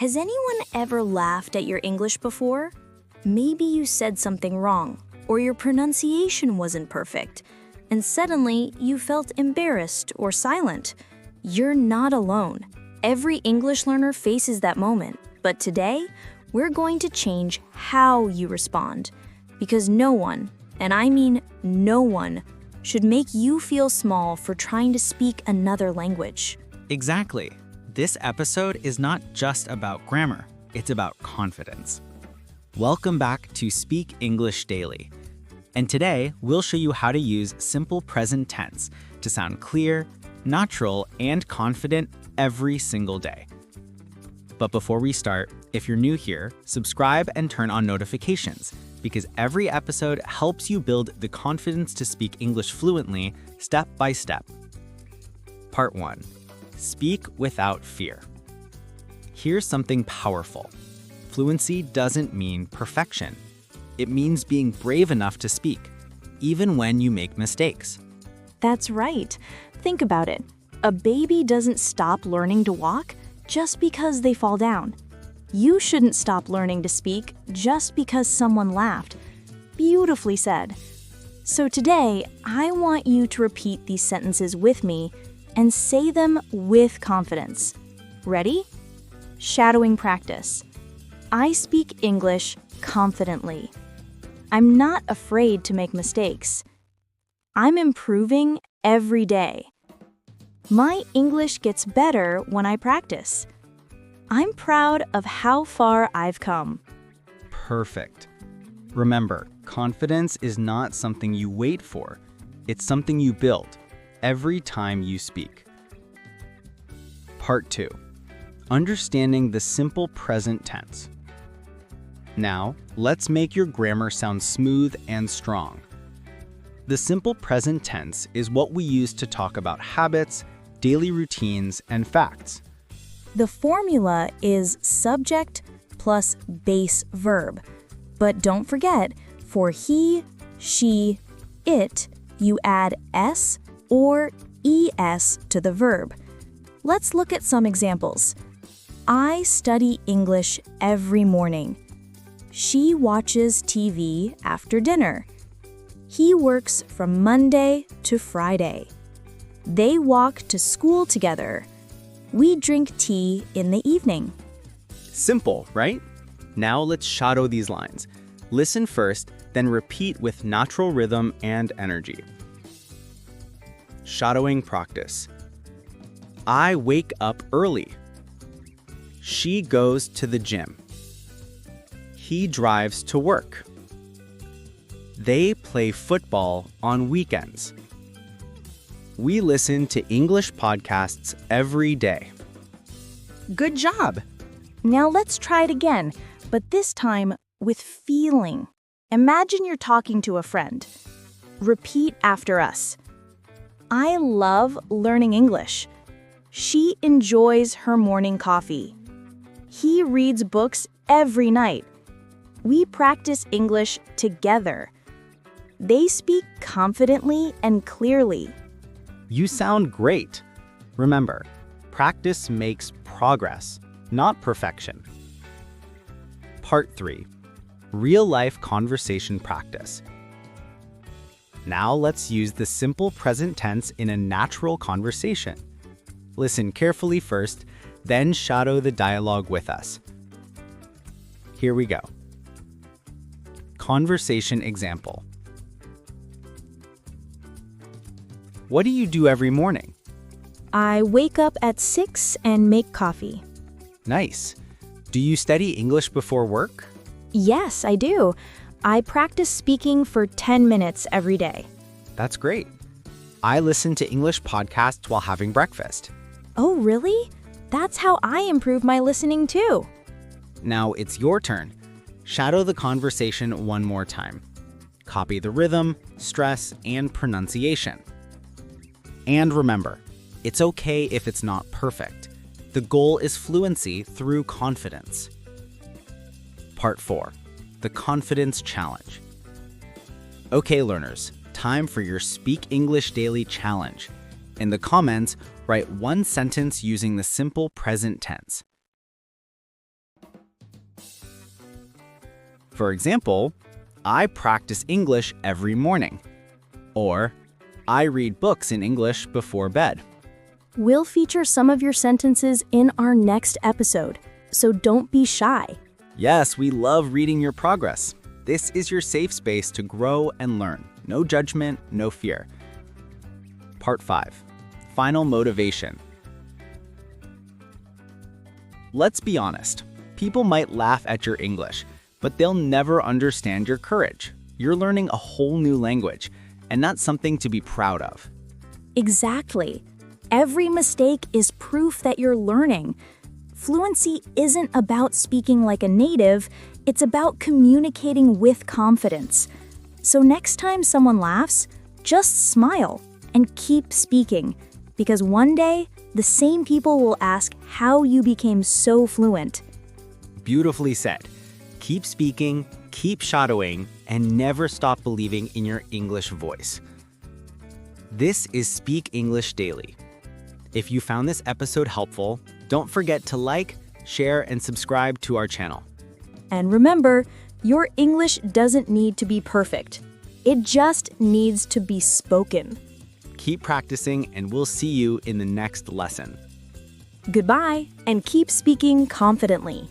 Has anyone ever laughed at your English before? Maybe you said something wrong, or your pronunciation wasn't perfect, and suddenly you felt embarrassed or silent. You're not alone. Every English learner faces that moment, but today, we're going to change how you respond. Because no one, and I mean no one, should make you feel small for trying to speak another language. Exactly. This episode is not just about grammar, it's about confidence. Welcome back to Speak English Daily. And today, we'll show you how to use simple present tense to sound clear, natural, and confident every single day. But before we start, if you're new here, subscribe and turn on notifications, because every episode helps you build the confidence to speak English fluently step by step. Part 1. Speak without fear. Here's something powerful. Fluency doesn't mean perfection. It means being brave enough to speak, even when you make mistakes. That's right. Think about it. A baby doesn't stop learning to walk just because they fall down. You shouldn't stop learning to speak just because someone laughed. Beautifully said. So today, I want you to repeat these sentences with me and say them with confidence. Ready? Shadowing practice. I speak English confidently. I'm not afraid to make mistakes. I'm improving every day. My English gets better when I practice. I'm proud of how far I've come. Perfect. Remember, confidence is not something you wait for. It's something you build every time you speak. Part 2. Understanding the simple present tense. Now, let's make your grammar sound smooth and strong. The simple present tense is what we use to talk about habits, daily routines, and facts. The formula is subject plus base verb. But don't forget, for he, she, it, you add s or es to the verb. Let's look at some examples. I study English every morning. She watches TV after dinner. He works from Monday to Friday. They walk to school together. We drink tea in the evening. Simple, right? Now let's shadow these lines. Listen first, then repeat with natural rhythm and energy. Shadowing practice. I wake up early. She goes to the gym. He drives to work. They play football on weekends. We listen to English podcasts every day. Good job! Now let's try it again, but this time with feeling. Imagine you're talking to a friend. Repeat after us. I love learning English. She enjoys her morning coffee. He reads books every night. We practice English together. They speak confidently and clearly. You sound great. Remember, practice makes progress, not perfection. Part 3. Real-life conversation practice. Now let's use the simple present tense in a natural conversation. Listen carefully first, then shadow the dialogue with us. Here we go. Conversation example. What do you do every morning? I wake up at 6 and make coffee. Nice. Do you study English before work? Yes, I do. I practice speaking for 10 minutes every day. That's great. I listen to English podcasts while having breakfast. Oh, really? That's how I improve my listening too. Now it's your turn. Shadow the conversation one more time. Copy the rhythm, stress, and pronunciation. And remember, it's okay if it's not perfect. The goal is fluency through confidence. Part 4. The Confidence Challenge. Okay, learners, time for your Speak English Daily Challenge. In the comments, write one sentence using the simple present tense. For example, I practice English every morning. Or, I read books in English before bed. We'll feature some of your sentences in our next episode, so don't be shy. Yes, we love reading your progress. This is your safe space to grow and learn. No judgment, no fear. Part 5. Final motivation. Let's be honest. People might laugh at your English, but they'll never understand your courage. You're learning a whole new language, and that's something to be proud of. Exactly. Every mistake is proof that you're learning. Fluency isn't about speaking like a native, it's about communicating with confidence. So next time someone laughs, just smile and keep speaking, because one day, the same people will ask how you became so fluent. Beautifully said. Keep speaking, keep shadowing, and never stop believing in your English voice. This is Speak English Daily. If you found this episode helpful, don't forget to like, share, and subscribe to our channel. And remember, your English doesn't need to be perfect. It just needs to be spoken. Keep practicing, and we'll see you in the next lesson. Goodbye, and keep speaking confidently.